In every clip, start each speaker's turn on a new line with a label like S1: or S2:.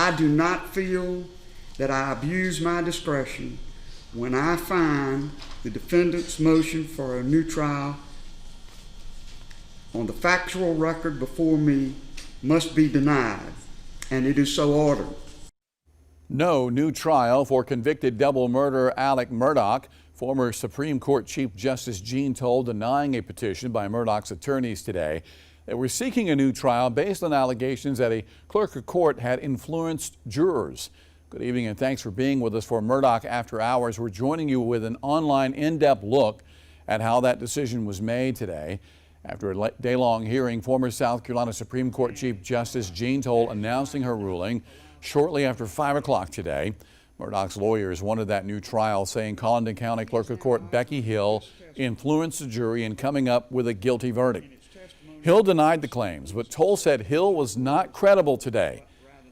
S1: I do not feel that I abuse my discretion when I find the defendant's motion for a new trial on the factual record before me must be denied, and it is so ordered.
S2: No new trial for convicted double murderer Alex Murdaugh. Former Supreme Court Chief Justice Jean Toal denying a petition by Murdoch's attorneys today. They were seeking a new trial based on allegations that a clerk of court had influenced jurors. Good evening and thanks for being with us for Murdoch After Hours. We're joining you with an online in-depth look at how that decision was made today. After a day-long hearing, former South Carolina Supreme Court Chief Justice Jean Toal announcing her ruling shortly after 5 o'clock today. Murdoch's lawyers wanted that new trial, saying Condon County Clerk of Court Becky Hill influenced the jury in coming up with a guilty verdict. Hill denied the claims, but Toal said Hill was not credible today.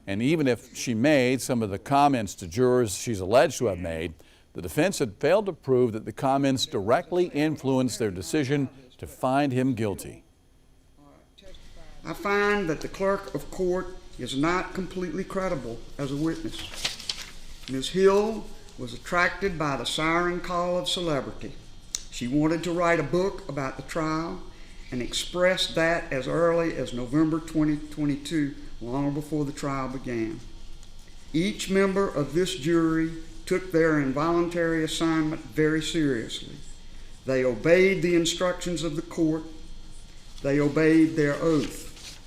S2: And even if she made some of the comments to jurors she's alleged to have made, the defense had failed to prove that the comments directly influenced their decision to find him guilty.
S1: I find that the clerk of court is not completely credible as a witness. Ms. Hill was attracted by the siren call of celebrity. She wanted to write a book about the trial and expressed that as early as November 2022, long before the trial began. Each member of this jury took their involuntary assignment very seriously. They obeyed the instructions of the court. They obeyed their oath.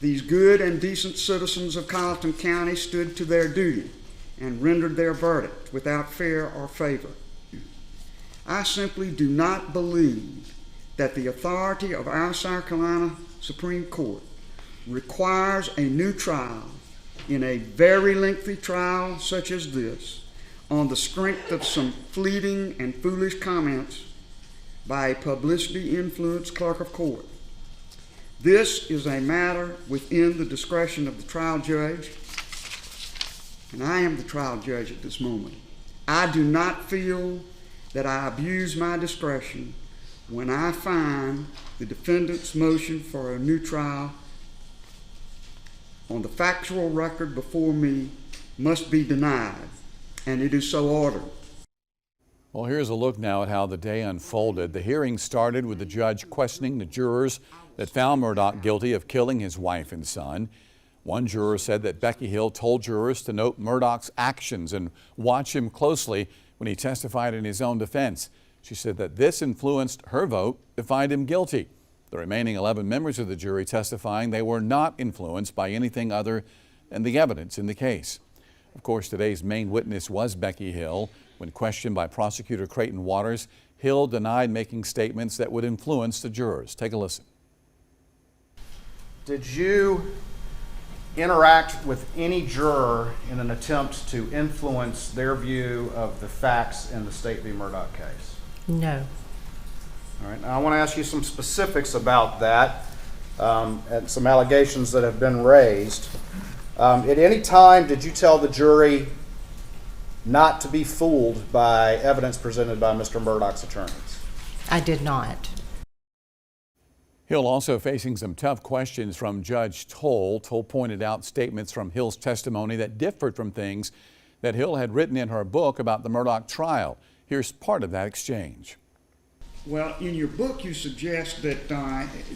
S1: These good and decent citizens of Colleton County stood to their duty and rendered their verdict without fear or favor. I simply do not believe that the authority of our South Carolina Supreme Court requires a new trial in a very lengthy trial such as this on the strength of some fleeting and foolish comments by a publicity-influenced clerk of court. This is a matter within the discretion of the trial judge, and I am the trial judge at this moment. I do not feel that I abuse my discretion when I find the defendant's motion for a new trial on the factual record before me must be denied, and it is so ordered.
S2: Well, here's a look now at how the day unfolded. The hearing started with the judge questioning the jurors that found Murdoch guilty of killing his wife and son. One juror said that Becky Hill told jurors to note Murdoch's actions and watch him closely when he testified in his own defense. She said that this influenced her vote to find him guilty. The remaining 11 members of the jury testifying they were not influenced by anything other than the evidence in the case. Of course, today's main witness was Becky Hill. When questioned by prosecutor Creighton Waters, Hill denied making statements that would influence the jurors. Take a listen.
S3: Did you interact with any juror in an attempt to influence their view of the facts in the State v. Murdoch case?
S4: No.
S3: All right, now I want to ask you some specifics about that and some allegations that have been raised. At any time, did you tell the jury not to be fooled by evidence presented by Mr. Murdoch's attorneys?
S4: I did not.
S2: Hill also facing some tough questions from Judge Toal. Toal pointed out statements from Hill's testimony that differed from things that Hill had written in her book about the Murdoch trial. Here's part of that exchange.
S1: Well, in your book, you suggest that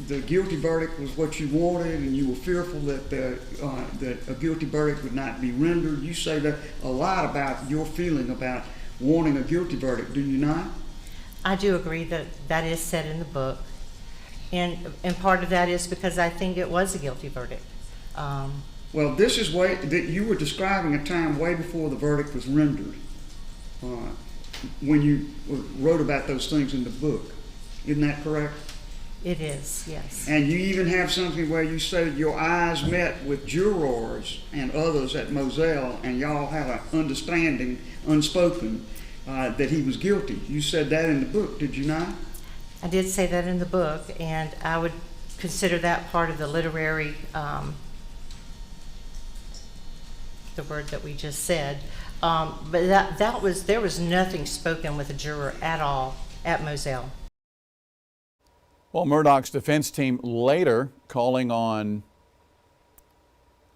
S1: the guilty verdict was what you wanted, and you were fearful that that a guilty verdict would not be rendered. You say that a lot about your feeling about wanting a guilty verdict, do you not?
S4: I do agree that that is said in the book, and part of that is because I think it was a guilty verdict.
S1: Well, this is that you were describing a time way before the verdict was rendered. When you wrote about those things in the book. Isn't that correct?
S4: It is, yes.
S1: And you even have something where you said your eyes met with jurors and others at Moselle, and y'all had an understanding, unspoken, that he was guilty. You said that in the book, did you not?
S4: I did say that in the book, and I would consider that part of the literary, the word that we just said. But there was nothing spoken with a juror at all at Moselle.
S2: Well, Murdoch's defense team later calling on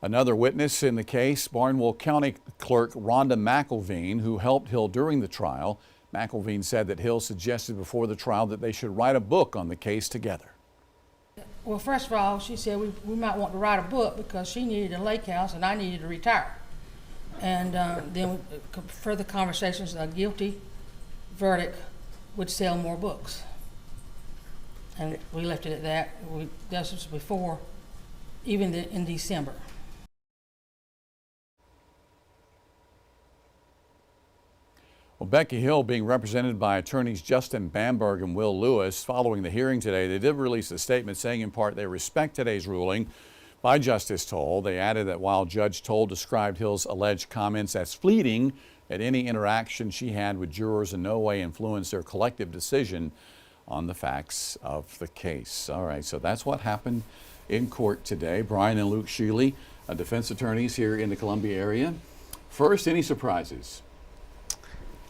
S2: Another witness in the case, Barnwell County Clerk Rhonda McElveen, who helped Hill during the trial. McElveen said that Hill suggested before the trial that they should write a book on the case together.
S5: Well, first of all, she said we might want to write a book because she needed a lake house and I needed to retire. And then further conversations, a guilty verdict would sell more books. And we left it at that. This was before, even in December.
S2: Well, Becky Hill being represented by attorneys Justin Bamberg and Will Lewis. Following the hearing today, they did release a statement saying in part they respect today's ruling by Justice Toal. They added that while Judge Toal described Hill's alleged comments as fleeting, that any interaction she had with jurors in no way influenced their collective decision on the facts of the case. All right, so that's what happened in court today. Brian and Luke Shealy, defense attorneys here in the Columbia area. First, any surprises?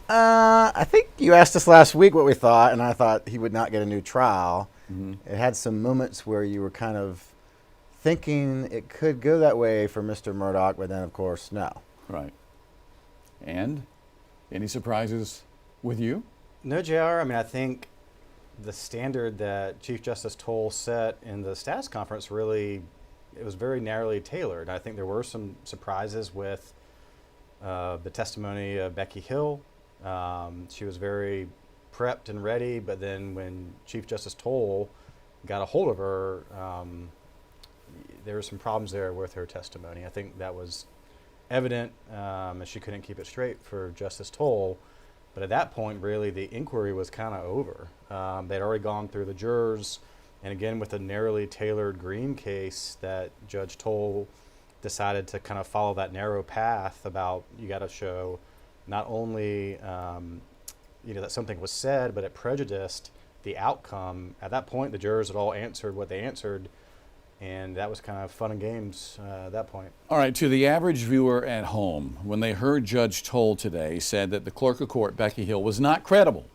S6: I think you asked us last week what we thought, and I thought he would not get a new trial. It had some moments where you were kind of thinking it could go that way for Mr. Murdoch, but then, of course, no.
S2: Right. And any surprises with you?
S7: No, JR. I mean, I think the standard that Chief Justice Toal set in the status conference really, it was very narrowly tailored. I think there were some surprises with the testimony of Becky Hill. She was very prepped and ready, but then when Chief Justice Toal got a hold of her, there were some problems there with her testimony. I think that was evident, and she couldn't keep it straight for Justice Toal. But at that point, really, the inquiry was kind of over. They'd already gone through the jurors, and again, with a narrowly tailored Green case that Judge Toal decided to kind of follow that narrow path about you got to show not only that something was said, but it prejudiced the outcome. At that point, the jurors had all answered what they answered, and that was kind of fun and games at that point.
S2: All right, to the average viewer at home, when they heard Judge Toal today said that the clerk of court, Becky Hill, was not credible,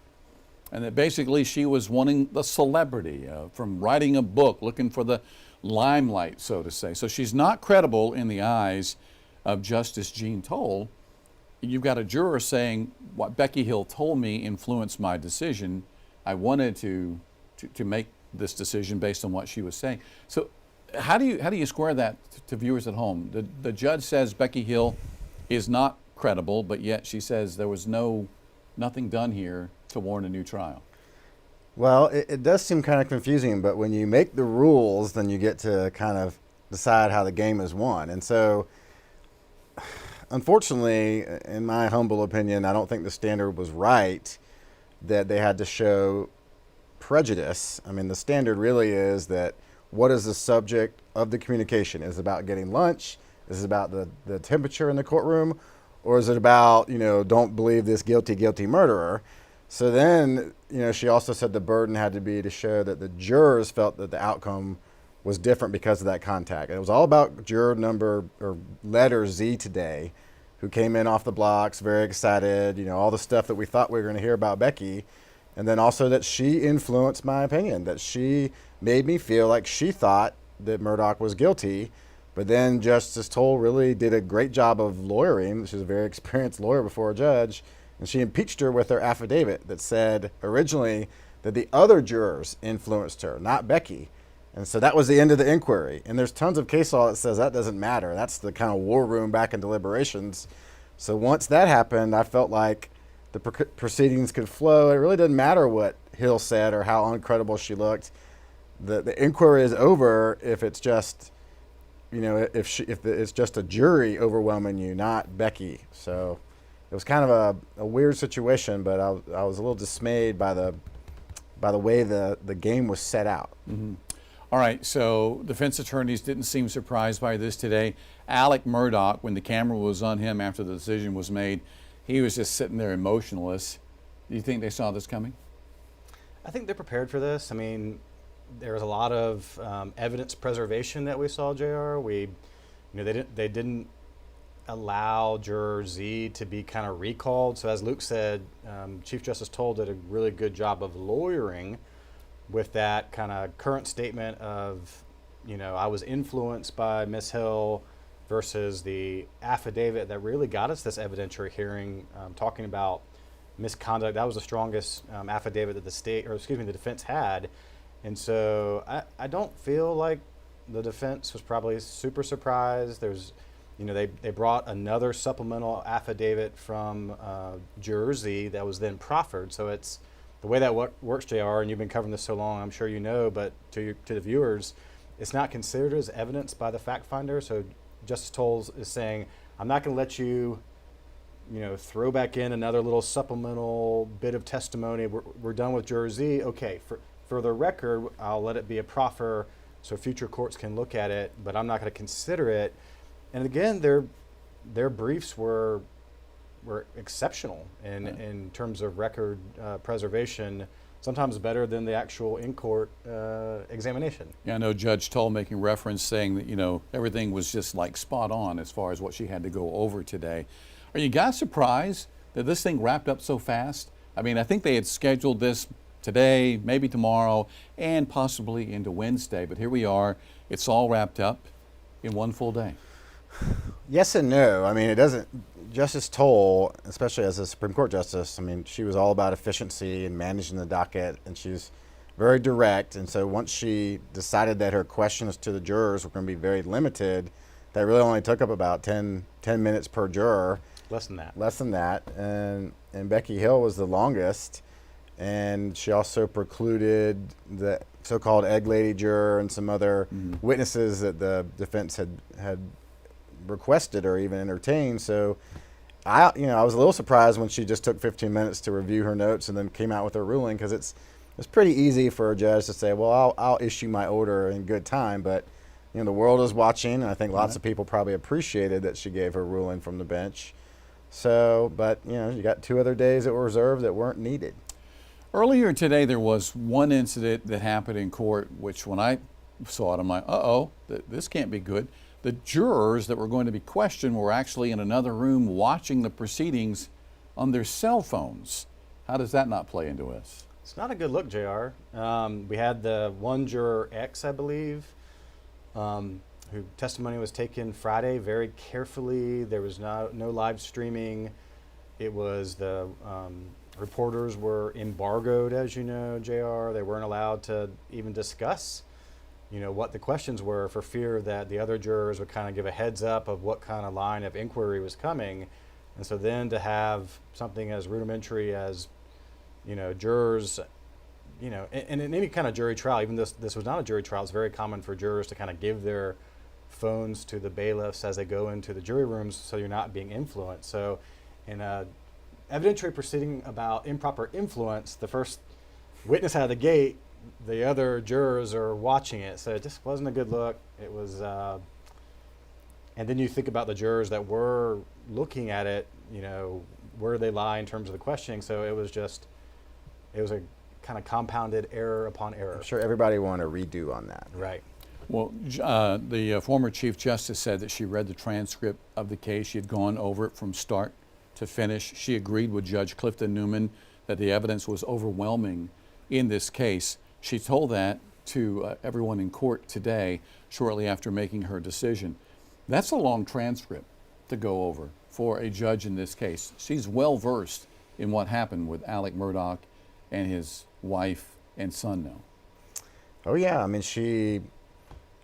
S2: and that basically she was wanting the celebrity from writing a book, looking for the limelight, so to say. So she's not credible in the eyes of Justice Jean Toal. You've got a juror saying, what Becky Hill told me influenced my decision. I wanted to make this decision based on what she was saying. So how do you square that to viewers at home? The judge says Becky Hill is not credible, but yet she says there was nothing done here to warrant a new trial.
S6: Well, it does seem kind of confusing, but when you make the rules, then you get to kind of decide how the game is won. And so, unfortunately, in my humble opinion, I don't think the standard was right that they had to show prejudice. I mean, the standard really is that what is the subject of the communication? Is it about getting lunch? Is it about the temperature in the courtroom? Or is it about, don't believe this guilty murderer? So then, she also said the burden had to be to show that the jurors felt that the outcome was different because of that contact. And it was all about juror number or letter Z today, who came in off the blocks, very excited, all the stuff that we thought we were going to hear about Becky. And then also that she influenced my opinion, that she made me feel like she thought that Murdoch was guilty. But then Justice Toal really did a great job of lawyering. She's a very experienced lawyer before a judge. And she impeached her with her affidavit that said originally that the other jurors influenced her, not Becky. And so that was the end of the inquiry. And there's tons of case law that says that doesn't matter. That's the kind of war room back in deliberations. So once that happened, I felt like the proceedings could flow. It really doesn't matter what Hill said or how uncredible she looked. The inquiry is over if it's just, if it's just a jury overwhelming you, not Becky. So it was kind of a weird situation, but I was a little dismayed by the way the game was set out.
S2: Mm-hmm. All right, so defense attorneys didn't seem surprised by this today. Alex Murdaugh, when the camera was on him after the decision was made, he was just sitting there emotionless. Do you think they saw this coming?
S7: I think they're prepared for this. I mean, there was a lot of evidence preservation that we saw, JR. They didn't allow Juror Z to be kind of recalled. So as Luke said, Chief Justice Toal did a really good job of lawyering with that kind of current statement of, I was influenced by Miss Hill. versus the affidavit that really got us this evidentiary hearing, talking about misconduct. That was the strongest affidavit that the defense had. And so I don't feel like the defense was probably super surprised. They brought another supplemental affidavit from Jersey that was then proffered. So it's the way that works, JR, and you've been covering this so long, I'm sure you know, but to the viewers, it's not considered as evidence by the fact finder. So Justice Toal is saying, I'm not going to let you, throw back in another little supplemental bit of testimony. We're done with Jersey. Okay, for the record, I'll let it be a proffer so future courts can look at it, but I'm not going to consider it. And again, their briefs were exceptional in terms of record preservation, sometimes better than the actual in-court examination.
S2: Yeah, I know Judge Toal making reference saying that, everything was just like spot on as far as what she had to go over today. Are you guys surprised that this thing wrapped up so fast? I mean, I think they had scheduled this today, maybe tomorrow, and possibly into Wednesday, but here we are. It's all wrapped up in one full day.
S6: Yes and no. I mean, it doesn't. Justice Toal, especially as a Supreme Court justice, I mean, she was all about efficiency and managing the docket, and she's very direct. And so once she decided that her questions to the jurors were going to be very limited, that really only took up about 10 minutes per juror.
S7: Less than that.
S6: Less than that. And Becky Hill was the longest. And she also precluded the so-called egg lady juror and some other witnesses that the defense had requested or even entertained. So I was a little surprised when she just took 15 minutes to review her notes and then came out with her ruling, because it's pretty easy for a judge to say, well, I'll issue my order in good time, but the world is watching, and I think lots of people probably appreciated that she gave her ruling from the bench. So, but you got 2 other days that were reserved that weren't needed.
S2: Earlier today, there was one incident that happened in court, which when I saw it, I'm like, this can't be good. The jurors that were going to be questioned were actually in another room watching the proceedings on their cell phones. How does that not play into this?
S7: It's not a good look, JR. We had the one juror X, I believe, who testimony was taken Friday very carefully. There was no live streaming. It was the reporters were embargoed, as you know, JR. They weren't allowed to even discuss what the questions were, for fear that the other jurors would kind of give a heads up of what kind of line of inquiry was coming. And so then to have something as rudimentary as, jurors, and in any kind of jury trial, even this was not a jury trial, it's very common for jurors to kind of give their phones to the bailiffs as they go into the jury rooms so you're not being influenced. So in a evidentiary proceeding about improper influence, the first witness out of the gate, the other jurors are watching it, so it just wasn't a good look. It was, and then you think about the jurors that were looking at it, where they lie in terms of the questioning. So it was a kind of compounded error upon error.
S6: I'm sure everybody wanted a redo on that.
S7: Right.
S2: Well, the former Chief Justice said that she read the transcript of the case. She had gone over it from start to finish. She agreed with Judge Clifton Newman that the evidence was overwhelming in this case. She told that to everyone in court today, shortly after making her decision. That's a long transcript to go over for a judge in this case. She's well versed in what happened with Alex Murdaugh and his wife and son now.
S6: Oh yeah, I mean,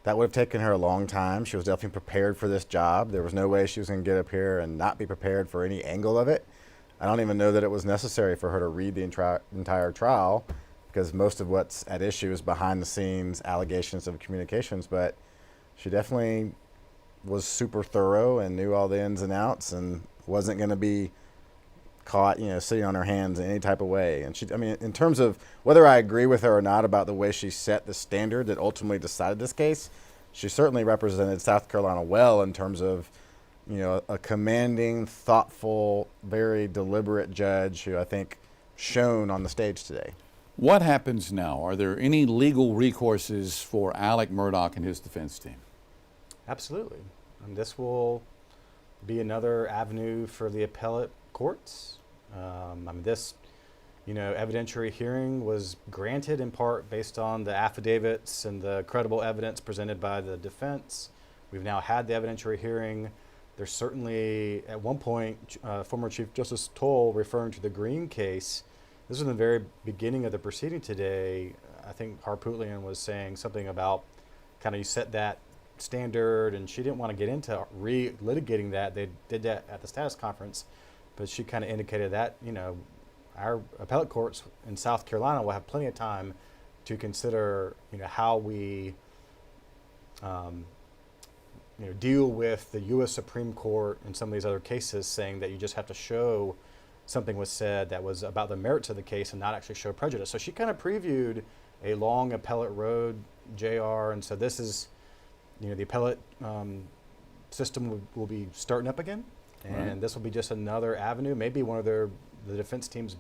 S6: that would have taken her a long time. She was definitely prepared for this job. There was no way she was going to get up here and not be prepared for any angle of it. I don't even know that it was necessary for her to read the entire trial, because most of what's at issue is behind the scenes allegations of communications, but she definitely was super thorough and knew all the ins and outs and wasn't going to be caught, sitting on her hands in any type of way. And in terms of whether I agree with her or not about the way she set the standard that ultimately decided this case, she certainly represented South Carolina well in terms of, a commanding, thoughtful, very deliberate judge who I think shone on the stage today.
S2: What happens now? Are there any legal recourses for Alex Murdaugh and his defense team?
S7: Absolutely. And this will be another avenue for the appellate courts. This evidentiary hearing was granted in part based on the affidavits and the credible evidence presented by the defense. We've now had the evidentiary hearing. There's certainly, at one point, former Chief Justice Toal referring to the Green case. This was in the very beginning of the proceeding today. I think Harpootlian was saying something about kind of you set that standard, and she didn't want to get into re-litigating that. They did that at the status conference, but she kind of indicated that, you know, our appellate courts in South Carolina will have plenty of time to consider, you know, how we deal with the U.S. Supreme Court and some of these other cases saying that you just have to show something was said that was about the merits of the case and not actually show prejudice. So she kind of previewed a long appellate road, JR, and so this is, you know, the appellate system will be starting up again, and this will be just another avenue, maybe one of the defense team's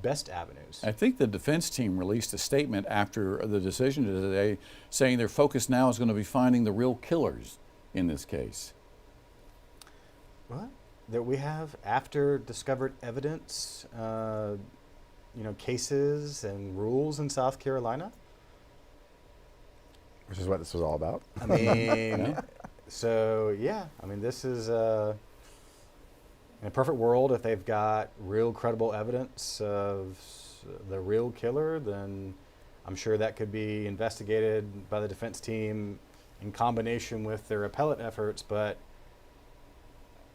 S7: best avenues.
S2: I think the defense team released a statement after the decision today saying their focus now is going to be finding the real killers in this case.
S7: What? That we have after discovered evidence, cases and rules in South Carolina?
S6: Which is what this was all about.
S7: I mean, so yeah, I mean, this is in a perfect world, if they've got real credible evidence of the real killer, then I'm sure that could be investigated by the defense team in combination with their appellate efforts, but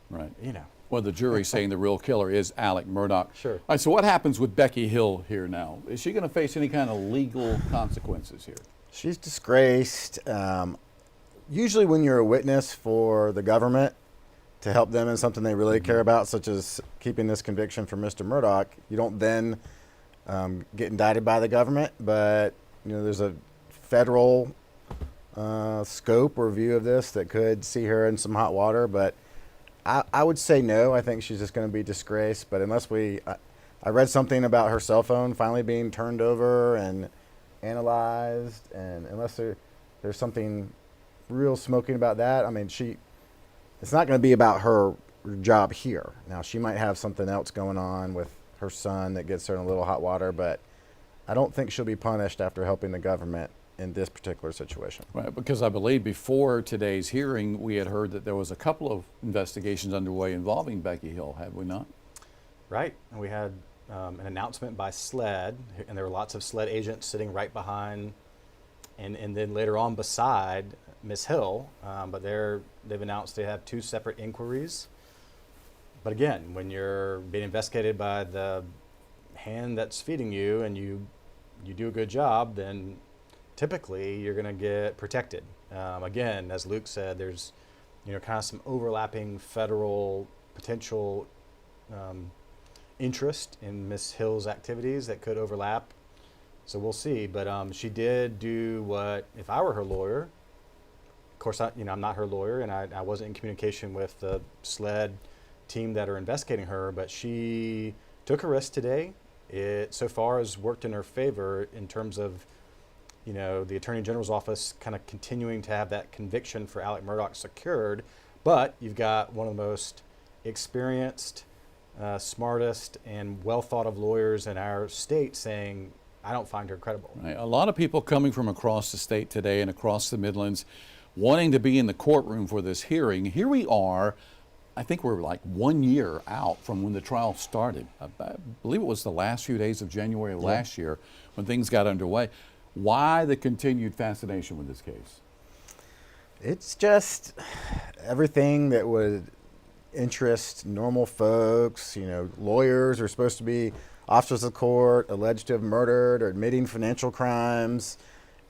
S2: Right.
S7: you know.
S2: Well, the jury's saying the real killer is Alex Murdaugh.
S7: Sure.
S2: All right, so what happens with Becky Hill here now? Is she going to face any kind of legal consequences here?
S6: She's disgraced. Usually when you're a witness for the government to help them in something they really care about, such as keeping this conviction for Mr. Murdoch, you don't then get indicted by the government. But, you know, there's a federal scope or view of this that could see her in some hot water. But I would say no. I think she's just going to be disgraced. But unless I read something about her cell phone finally being turned over and analyzed, and unless there's something real smoking about that, I mean, it's not going to be about her job here. Now, she might have something else going on with her son that gets her in a little hot water, but I don't think she'll be punished after helping the government in this particular situation.
S2: Right, because I believe before today's hearing, we had heard that there was a couple of investigations underway involving Becky Hill, have we not?
S7: Right, and we had an announcement by SLED, and there were lots of SLED agents sitting right behind, and then later on beside Ms. Hill, but they've announced they have 2 separate inquiries. But again, when you're being investigated by the hand that's feeding you and you do a good job, then typically you're going to get protected. Again, as Luke said, there's kind of some overlapping federal potential interest in Ms. Hill's activities that could overlap. So we'll see. But she did do what, if I were her lawyer, of course, I'm not her lawyer, and I wasn't in communication with the SLED team that are investigating her, but she took a risk today. It so far has worked in her favor in terms of the Attorney General's office kind of continuing to have that conviction for Alex Murdaugh secured, but you've got one of the most experienced, smartest, and well thought of lawyers in our state saying, I don't find her credible.
S2: Right. A lot of people coming from across the state today and across the Midlands wanting to be in the courtroom for this hearing. Here we are. I think we're like 1 year out from when the trial started. I believe it was the last few days of January of last year when things got underway. Why the continued fascination with this case?
S6: It's just everything that would interest normal folks. Lawyers are supposed to be officers of the court alleged to have murdered or admitting financial crimes.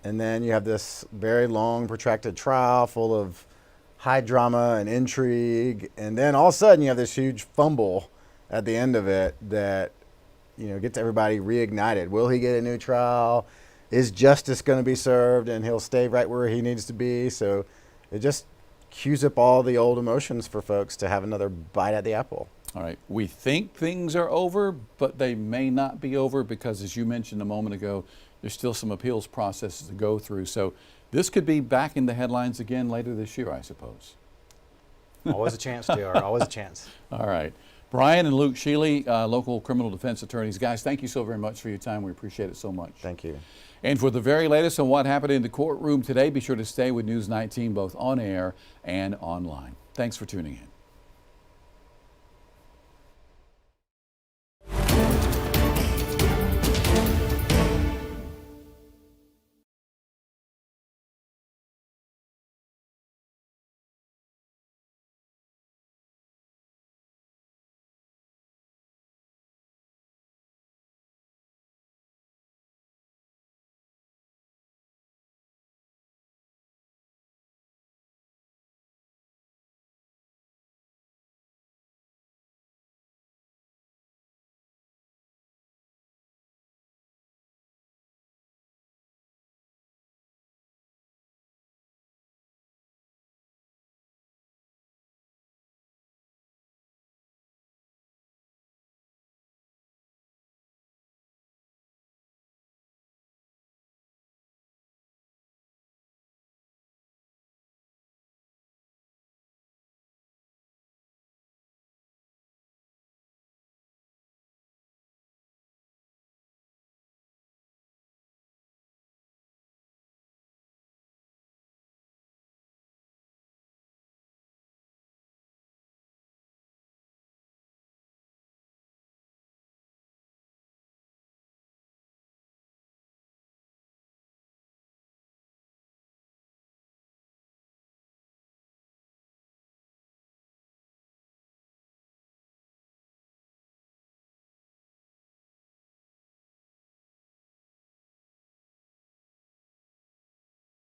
S6: And then you have this very long, protracted trial full of high drama and intrigue. And then all of a sudden you have this huge fumble at the end of it that, gets everybody reignited. Will he get a new trial? Is justice going to be served and he'll stay right where he needs to be? So it just cues up all the old emotions for folks to have another bite at the apple.
S2: All right. We think things are over, but they may not be over because, as you mentioned a moment ago, there's still some appeals processes to go through. So this could be back in the headlines again later this year, I suppose.
S7: Always a chance, JR. Always a chance.
S2: All right. Brian and Luke Shealy, local criminal defense attorneys. Guys, thank you so very much for your time. We appreciate it so much.
S6: Thank you.
S2: And for the very latest on what happened in the courtroom today, be sure to stay with News 19 both on air and online. Thanks for tuning in.